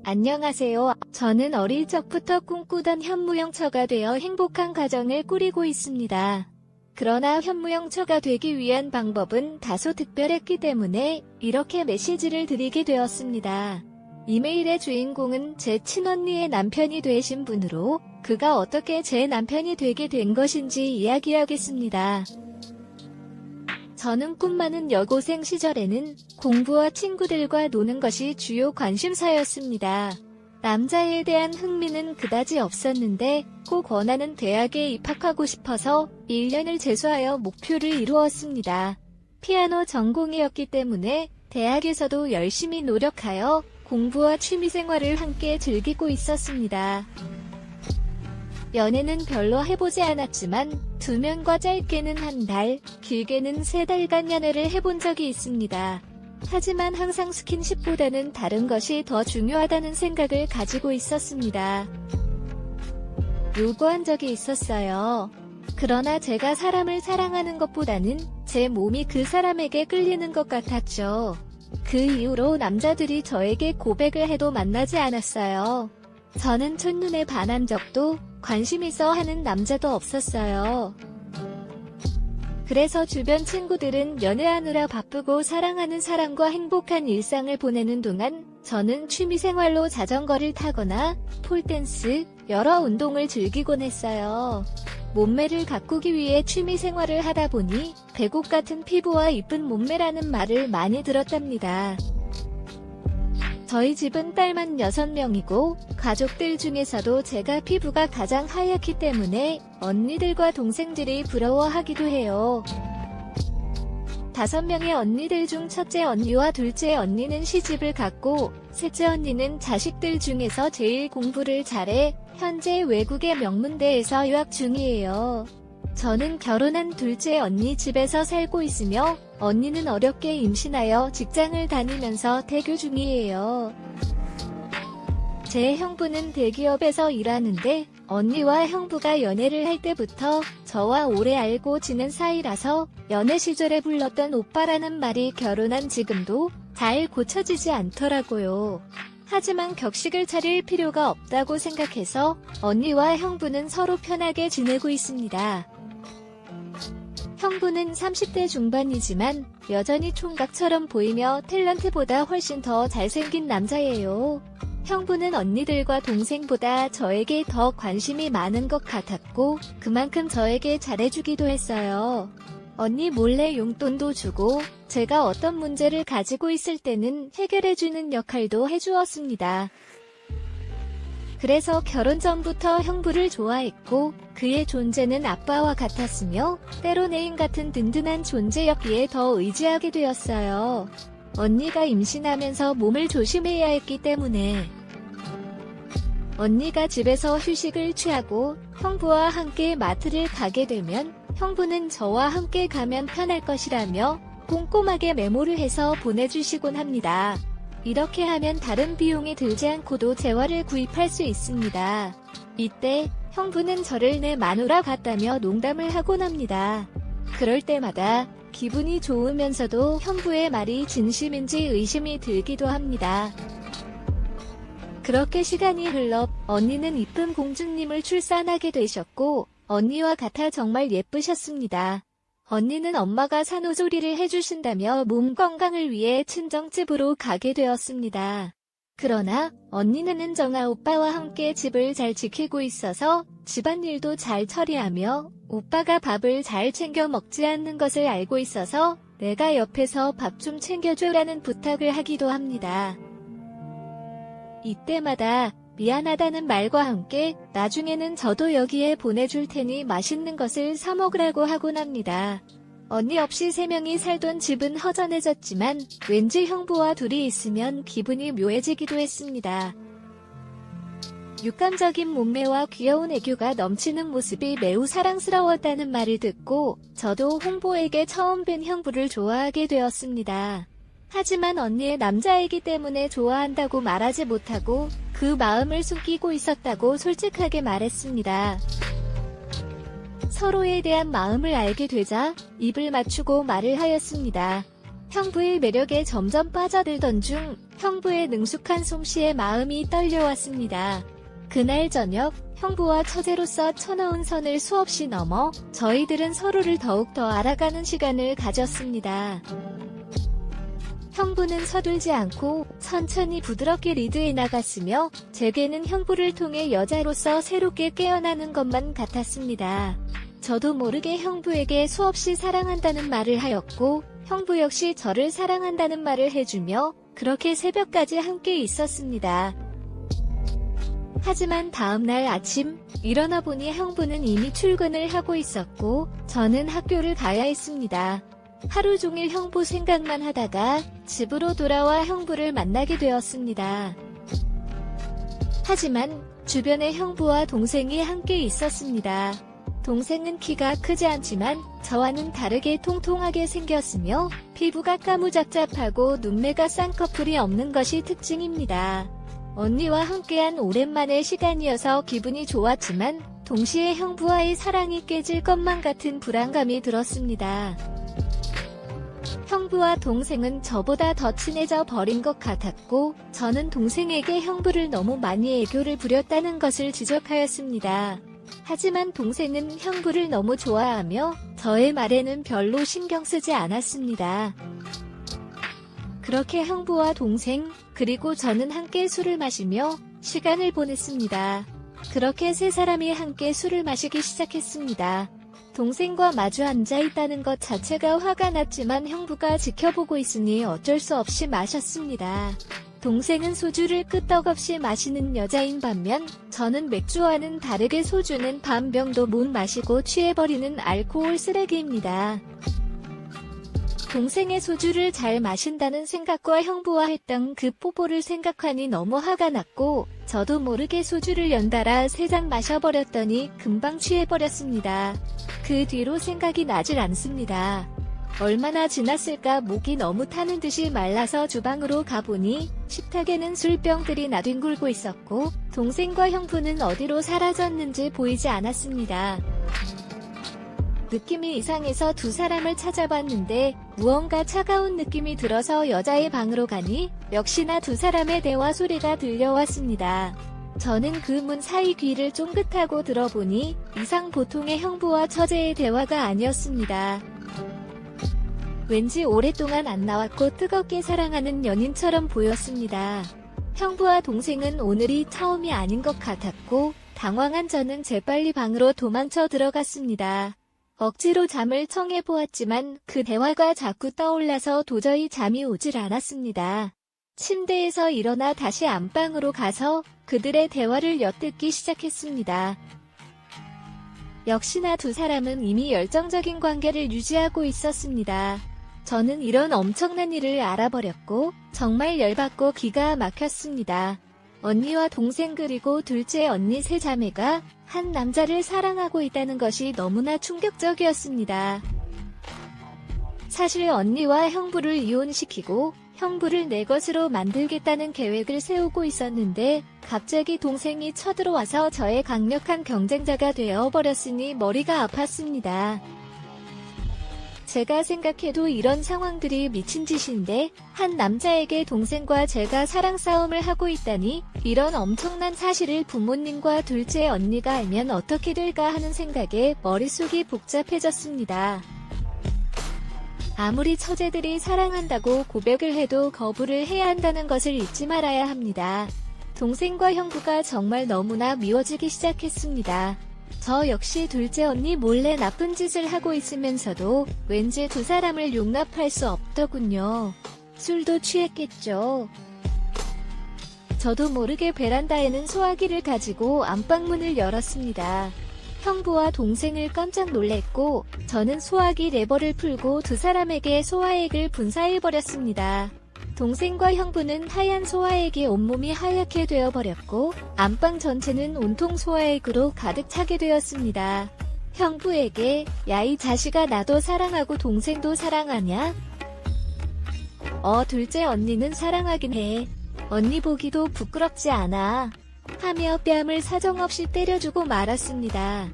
안녕하세요. 저는 어릴 적부터 꿈꾸던 현무영처가 되어 행복한 가정을 꾸리고 있습니다. 그러나 현무영처가 되기 위한 방법은 다소 특별했기 때문에 이렇게 메시지를 드리게 되었습니다. 이메일의 주인공은 제 친언니의 남편이 되신 분으로 그가 어떻게 제 남편이 되게 된 것인지 이야기하겠습니다. 저는 꿈 많은 여고생 시절에는 공부와 친구들과 노는 것이 주요 관심사였습니다. 남자에 대한 흥미는 그다지 없었는데 꼭 원하는 대학에 입학하고 싶어서 1년을 재수하여 목표를 이루었습니다. 피아노 전공이었기 때문에 대학에서도 열심히 노력하여 공부와 취미생활을 함께 즐기고 있었습니다. 연애는 별로 해보지 않았지만 2명과 짧게는 1달, 길게는 3달간 연애를 해본 적이 있습니다. 하지만 항상 스킨십보다는 다른 것이 더 중요하다는 생각을 가지고 있었습니다. 요구한 적이 있었어요. 그러나 제가 사람을 사랑하는 것보다는 제 몸이 그 사람에게 끌리는 것 같았죠. 그 이후로 남자들이 저에게 고백을 해도 만나지 않았어요. 저는 첫눈에 반한 적도 관심 있어 하는 남자도 없었어요. 그래서 주변 친구들은 연애하느라 바쁘고 사랑하는 사람과 행복한 일상을 보내는 동안 저는 취미생활로 자전거를 타거나 폴댄스, 여러 운동을 즐기곤 했어요. 몸매를 가꾸기 위해 취미생활을 하다 보니 배꼽 같은 피부와 이쁜 몸매라는 말을 많이 들었답니다. 저희 집은 딸만 6명이고 가족들 중에서도 제가 피부가 가장 하얗기 때문에 언니들과 동생들이 부러워하기도 해요. 5명의 언니들 중 첫째 언니와 둘째 언니는 시집을 갔고 셋째 언니는 자식들 중에서 제일 공부를 잘해 현재 외국의 명문대에서 유학 중이에요. 저는 결혼한 둘째 언니 집에서 살고 있으며 언니는 어렵게 임신하여 직장을 다니면서 태교 중이에요. 제 형부는 대기업에서 일하는데 언니와 형부가 연애를 할 때부터 저와 오래 알고 지낸 사이라서 연애 시절에 불렀던 오빠라는 말이 결혼한 지금도 잘 고쳐지지 않더라고요. 하지만 격식을 차릴 필요가 없다고 생각해서 언니와 형부는 서로 편하게 지내고 있습니다. 형부는 30대 중반이지만 여전히 총각처럼 보이며 탤런트보다 훨씬 더 잘생긴 남자예요. 형부는 언니들과 동생보다 저에게 더 관심이 많은 것 같았고 그만큼 저에게 잘해주기도 했어요. 언니 몰래 용돈도 주고 제가 어떤 문제를 가지고 있을 때는 해결해주는 역할도 해주었습니다. 그래서 결혼 전부터 형부를 좋아했고 그의 존재는 아빠와 같았으며 때론 애인 같은 든든한 존재였기에 더 의지하게 되었어요. 언니가 임신하면서 몸을 조심해야 했기 때문에 언니가 집에서 휴식을 취하고 형부와 함께 마트를 가게 되면 형부는 저와 함께 가면 편할 것이라며 꼼꼼하게 메모를 해서 보내주시곤 합니다. 이렇게 하면 다른 비용이 들지 않고도 재화를 구입할 수 있습니다. 이때 형부는 저를 내 마누라 같다며 농담을 하곤 합니다. 그럴 때마다 기분이 좋으면서도 형부의 말이 진심인지 의심이 들기도 합니다. 그렇게 시간이 흘러 언니는 이쁜 공주님을 출산하게 되셨고 언니와 같아 정말 예쁘셨습니다. 언니는 엄마가 산후조리를 해주신다며 몸 건강을 위해 친정집으로 가게 되었습니다. 그러나 언니는 은정아 오빠와 함께 집을 잘 지키고 있어서 집안일도 잘 처리하며 오빠가 밥을 잘 챙겨 먹지 않는 것을 알고 있어서 내가 옆에서 밥 좀 챙겨줘라는 부탁을 하기도 합니다. 이때마다 미안하다는 말과 함께 나중에는 저도 여기에 보내줄 테니 맛있는 것을 사 먹으라고 하곤 합니다. 언니 없이 3명이 살던 집은 허전해졌지만 왠지 형부와 둘이 있으면 기분이 묘해지기도 했습니다. 육감적인 몸매와 귀여운 애교가 넘치는 모습이 매우 사랑스러웠다는 말을 듣고 저도 홍보에게 처음 뵌 형부를 좋아하게 되었습니다. 하지만 언니의 남자이기 때문에 좋아한다고 말하지 못하고 그 마음을 숨기고 있었다고 솔직하게 말했습니다. 서로에 대한 마음을 알게 되자 입을 맞추고 말을 하였습니다. 형부의 매력에 점점 빠져들던 중 형부의 능숙한 솜씨에 마음이 떨려왔습니다. 그날 저녁 형부와 처제로서 쳐놓은 선을 수없이 넘어 저희들은 서로를 더욱더 알아가는 시간을 가졌습니다. 형부는 서둘지 않고 천천히 부드럽게 리드해 나갔으며 제게는 형부를 통해 여자로서 새롭게 깨어나는 것만 같았습니다. 저도 모르게 형부에게 수없이 사랑한다는 말을 하였고 형부 역시 저를 사랑한다는 말을 해주며 그렇게 새벽까지 함께 있었습니다. 하지만 다음날 아침 일어나 보니 형부는 이미 출근을 하고 있었고 저는 학교를 가야 했습니다. 하루 종일 형부 생각만 하다가 집으로 돌아와 형부를 만나게 되었습니다. 하지만 주변에 형부와 동생이 함께 있었습니다. 동생은 키가 크지 않지만 저와는 다르게 통통하게 생겼으며 피부가 까무잡잡하고 눈매가 쌍꺼풀이 없는 것이 특징입니다. 언니와 함께한 오랜만의 시간이어서 기분이 좋았지만 동시에 형부와의 사랑이 깨질 것만 같은 불안감이 들었습니다. 형부와 동생은 저보다 더 친해져 버린 것 같았고 저는 동생에게 형부를 너무 많이 애교를 부렸다는 것을 지적하였습니다. 하지만 동생은 형부를 너무 좋아하며 저의 말에는 별로 신경 쓰지 않았습니다. 그렇게 형부와 동생 그리고 저는 함께 술을 마시며 시간을 보냈습니다. 그렇게 세 사람이 함께 술을 마시기 시작했습니다. 동생과 마주 앉아 있다는 것 자체가 화가 났지만 형부가 지켜보고 있으니 어쩔 수 없이 마셨습니다. 동생은 소주를 끄떡없이 마시는 여자인 반면 저는 맥주와는 다르게 소주는 반 병도 못 마시고 취해버리는 알코올 쓰레기입니다. 동생의 소주를 잘 마신다는 생각과 형부와 했던 그 뽀뽀를 생각하니 너무 화가 났고 저도 모르게 소주를 연달아 3잔 마셔버렸더니 금방 취해버렸습니다. 그 뒤로 생각이 나질 않습니다. 얼마나 지났을까 목이 너무 타는 듯이 말라서 주방으로 가보니 식탁에는 술병들이 나뒹굴고 있었고 동생과 형부는 어디로 사라졌는지 보이지 않았습니다. 느낌이 이상해서 두 사람을 찾아봤는데 무언가 차가운 느낌이 들어서 여자의 방으로 가니 역시나 두 사람의 대화 소리가 들려왔습니다. 저는 그 문 사이 귀를 쫑긋하고 들어보니 이상 보통의 형부와 처제의 대화가 아니었습니다. 왠지 오랫동안 안 나왔고 뜨겁게 사랑하는 연인처럼 보였습니다. 형부와 동생은 오늘이 처음이 아닌 것 같았고 당황한 저는 재빨리 방으로 도망쳐 들어갔습니다. 억지로 잠을 청해보았지만 그 대화가 자꾸 떠올라서 도저히 잠이 오질 않았습니다. 침대에서 일어나 다시 안방으로 가서 그들의 대화를 엿듣기 시작했습니다. 역시나 두 사람은 이미 열정적인 관계를 유지하고 있었습니다. 저는 이런 엄청난 일을 알아버렸고 정말 열받고 기가 막혔습니다. 언니와 동생 그리고 둘째 언니 세 자매가 한 남자를 사랑하고 있다는 것이 너무나 충격적이었습니다. 사실 언니와 형부를 이혼시키고 형부를 내 것으로 만들겠다는 계획을 세우고 있었는데 갑자기 동생이 쳐들어와서 저의 강력한 경쟁자가 되어버렸으니 머리가 아팠습니다. 제가 생각해도 이런 상황들이 미친 짓인데 한 남자에게 동생과 제가 사랑 싸움을 하고 있다니 이런 엄청난 사실을 부모님과 둘째 언니가 알면 어떻게 될까 하는 생각에 머릿속이 복잡해졌습니다. 아무리 처제들이 사랑한다고 고백을 해도 거부를 해야 한다는 것을 잊지 말아야 합니다. 동생과 형부가 정말 너무나 미워지기 시작했습니다. 저 역시 둘째 언니 몰래 나쁜 짓을 하고 있으면서도 왠지 두 사람을 용납할 수 없더군요. 술도 취했겠죠. 저도 모르게 베란다에는 소화기를 가지고 안방문을 열었습니다. 형부와 동생을 깜짝 놀랬고 저는 소화기 레버를 풀고 두 사람에게 소화액을 분사해버렸습니다. 동생과 형부는 하얀 소화액에 온몸이 하얗게 되어버렸고 안방 전체는 온통 소화액으로 가득 차게 되었습니다. 형부에게 야 이 자식아 나도 사랑하고 동생도 사랑하냐? 둘째 언니는 사랑하긴 해. 언니 보기도 부끄럽지 않아. 하며 뺨을 사정없이 때려주고 말았습니다.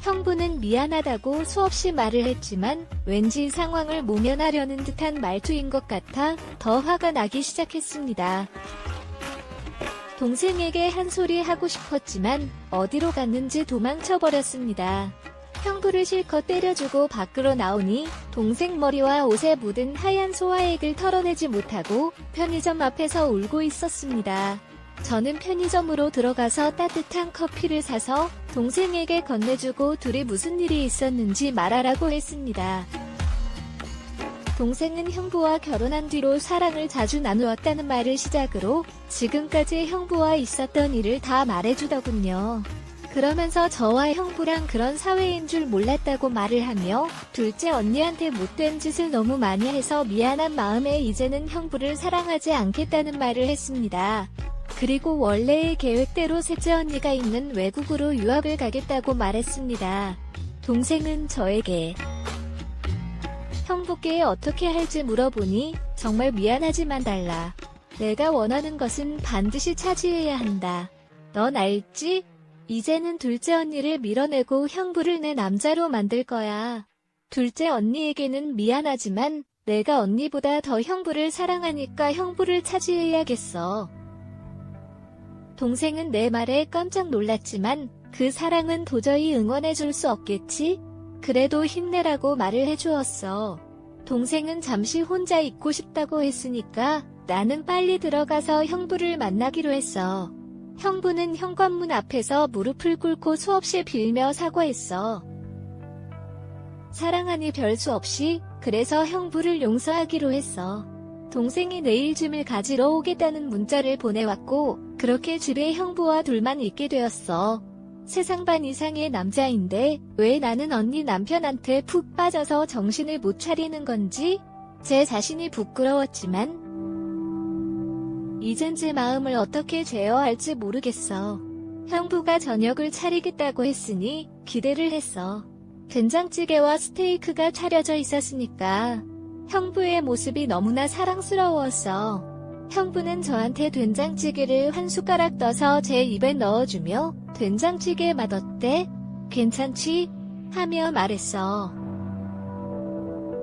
형부는 미안하다고 수없이 말을 했지만 왠지 상황을 모면하려는 듯한 말투인 것 같아 더 화가 나기 시작했습니다. 동생에게 한 소리 하고 싶었지만 어디로 갔는지 도망쳐버렸습니다. 형부를 실컷 때려주고 밖으로 나오니 동생 머리와 옷에 묻은 하얀 소화액을 털어내지 못하고 편의점 앞에서 울고 있었습니다. 저는 편의점으로 들어가서 따뜻한 커피를 사서 동생에게 건네주고 둘이 무슨 일이 있었는지 말하라고 했습니다. 동생은 형부와 결혼한 뒤로 사랑을 자주 나누었다는 말을 시작으로 지금까지 형부와 있었던 일을 다 말해주더군요. 그러면서 저와 형부랑 그런 사회인 줄 몰랐다고 말을 하며 둘째 언니한테 못된 짓을 너무 많이 해서 미안한 마음에 이제는 형부를 사랑하지 않겠다는 말을 했습니다. 그리고 원래의 계획대로 셋째 언니가 있는 외국으로 유학을 가겠다고 말했습니다. 동생은 저에게 형부께 어떻게 할지 물어보니 정말 미안하지만 달라. 내가 원하는 것은 반드시 차지해야 한다. 넌 알지? 이제는 둘째 언니를 밀어내고 형부를 내 남자로 만들 거야. 둘째 언니에게는 미안하지만 내가 언니보다 더 형부를 사랑하니까 형부를 차지해야겠어. 동생은 내 말에 깜짝 놀랐지만 그 사랑은 도저히 응원해줄 수 없겠지? 그래도 힘내라고 말을 해주었어. 동생은 잠시 혼자 있고 싶다고 했으니까 나는 빨리 들어가서 형부를 만나기로 했어. 형부는 현관문 앞에서 무릎을 꿇고 수없이 빌며 사과했어. 사랑하니 별수 없이 그래서 형부를 용서하기로 했어. 동생이 내일 짐을 가지러 오겠다는 문자를 보내왔고 그렇게 집에 형부와 둘만 있게 되었어. 세상 반 이상의 남자인데 왜 나는 언니 남편한테 푹 빠져서 정신을 못 차리는 건지 제 자신이 부끄러웠지만 이젠 제 마음을 어떻게 제어할지 모르겠어. 형부가 저녁을 차리겠다고 했으니 기대를 했어. 된장찌개와 스테이크가 차려져 있었으니까 형부의 모습이 너무나 사랑스러웠어. 형부는 저한테 된장찌개를 한 숟가락 떠서 제 입에 넣어주며 된장찌개 맛 어때? 괜찮지? 하며 말했어.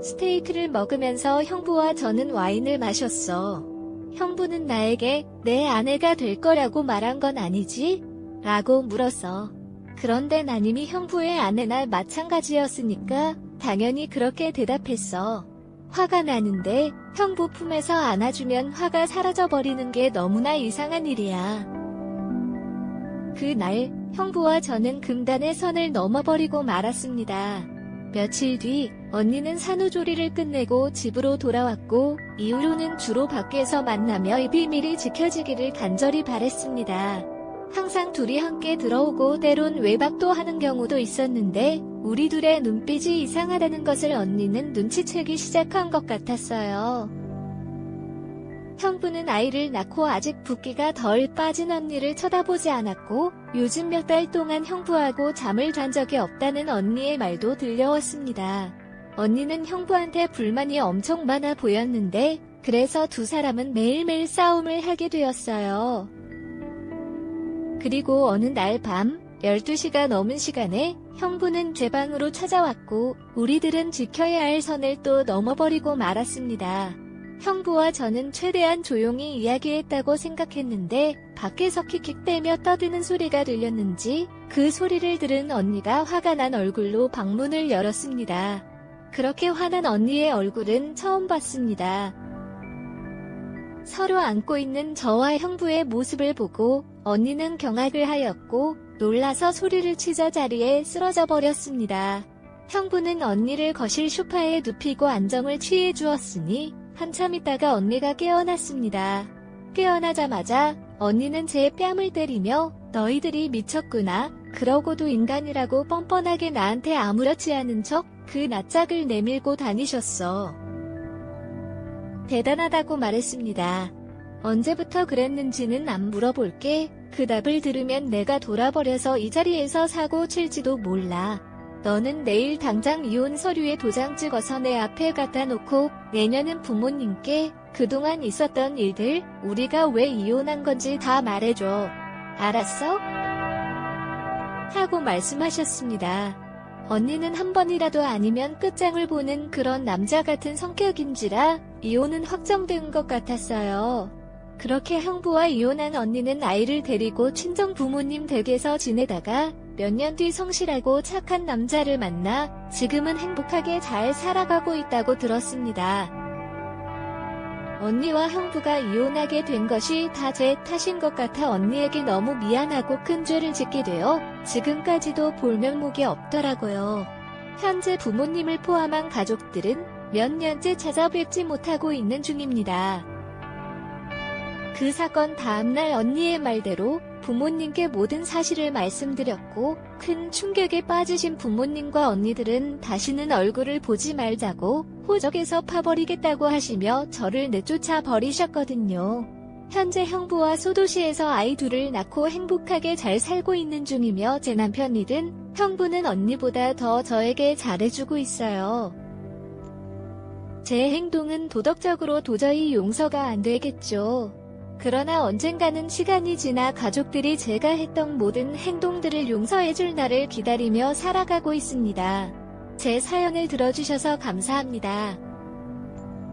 스테이크를 먹으면서 형부와 저는 와인을 마셨어. 형부는 나에게 내 아내가 될 거라고 말한 건 아니지? 라고 물었어. 그런데 난 이미 형부의 아내나 마찬가지였으니까 당연히 그렇게 대답했어. 화가 나는데 형부 품에서 안아주면 화가 사라져버리는 게 너무나 이상한 일이야. 그날 형부와 저는 금단의 선을 넘어버리고 말았습니다. 며칠 뒤 언니는 산후조리를 끝내고 집으로 돌아왔고 이후로는 주로 밖에서 만나며 이 비밀이 지켜지기를 간절히 바랬습니다. 항상 둘이 함께 들어오고 때론 외박도 하는 경우도 있었는데 우리 둘의 눈빛이 이상하다는 것을 언니는 눈치채기 시작한 것 같았어요. 형부는 아이를 낳고 아직 붓기가 덜 빠진 언니를 쳐다보지 않았고 요즘 몇 달 동안 형부하고 잠을 잔 적이 없다는 언니의 말도 들려왔습니다. 언니는 형부한테 불만이 엄청 많아 보였는데 그래서 두 사람은 매일매일 싸움을 하게 되었어요. 그리고 어느 날 밤 12시가 넘은 시간에 형부는 제 방으로 찾아왔고 우리들은 지켜야 할 선을 또 넘어버리고 말았습니다. 형부와 저는 최대한 조용히 이야기했다고 생각했는데 밖에서 킥킥대며 떠드는 소리가 들렸는지 그 소리를 들은 언니가 화가 난 얼굴로 방문을 열었습니다. 그렇게 화난 언니의 얼굴은 처음 봤습니다. 서로 안고 있는 저와 형부의 모습을 보고 언니는 경악을 하였고 놀라서 소리를 치자 자리에 쓰러져 버렸습니다. 형부는 언니를 거실 소파에 눕히고 안정을 취해 주었으니 한참 있다가 언니가 깨어났습니다. 깨어나자마자 언니는 제 뺨을 때리며 너희들이 미쳤구나. 그러고도 인간이라고 뻔뻔하게 나한테 아무렇지 않은 척 그 낯짝을 내밀고 다니셨어. 대단하다고 말했습니다. 언제부터 그랬는지는 안 물어볼게. 그 답을 들으면 내가 돌아버려서 이 자리에서 사고 칠지도 몰라. 너는 내일 당장 이혼 서류에 도장 찍어서 내 앞에 갖다 놓고 내년은 부모님께 그동안 있었던 일들, 우리가 왜 이혼한 건지 다 말해줘. 알았어? 하고 말씀하셨습니다. 언니는 한 번이라도 아니면 끝장을 보는 그런 남자 같은 성격인지라 이혼은 확정된 것 같았어요. 그렇게 형부와 이혼한 언니는 아이를 데리고 친정 부모님 댁에서 지내다가 몇 년 뒤 성실하고 착한 남자를 만나 지금은 행복하게 잘 살아가고 있다고 들었습니다. 언니와 형부가 이혼하게 된 것이 다 제 탓인 것 같아 언니에게 너무 미안하고 큰 죄를 짓게 되어 지금까지도 볼면목이 없더라고요. 현재 부모님을 포함한 가족들은 몇 년째 찾아뵙지 못하고 있는 중입니다. 그 사건 다음날 언니의 말대로 부모님께 모든 사실을 말씀드렸고 큰 충격에 빠지신 부모님과 언니들은 다시는 얼굴을 보지 말자고 호적에서 파버리겠다고 하시며 저를 내쫓아 버리셨거든요. 현재 형부와 소도시에서 아이 둘을 낳고 행복하게 잘 살고 있는 중이며 제 남편이든 형부는 언니보다 더 저에게 잘해주고 있어요. 제 행동은 도덕적으로 도저히 용서가 안 되겠죠. 그러나 언젠가는 시간이 지나 가족들이 제가 했던 모든 행동들을 용서해줄 날을 기다리며 살아가고 있습니다. 제 사연을 들어주셔서 감사합니다.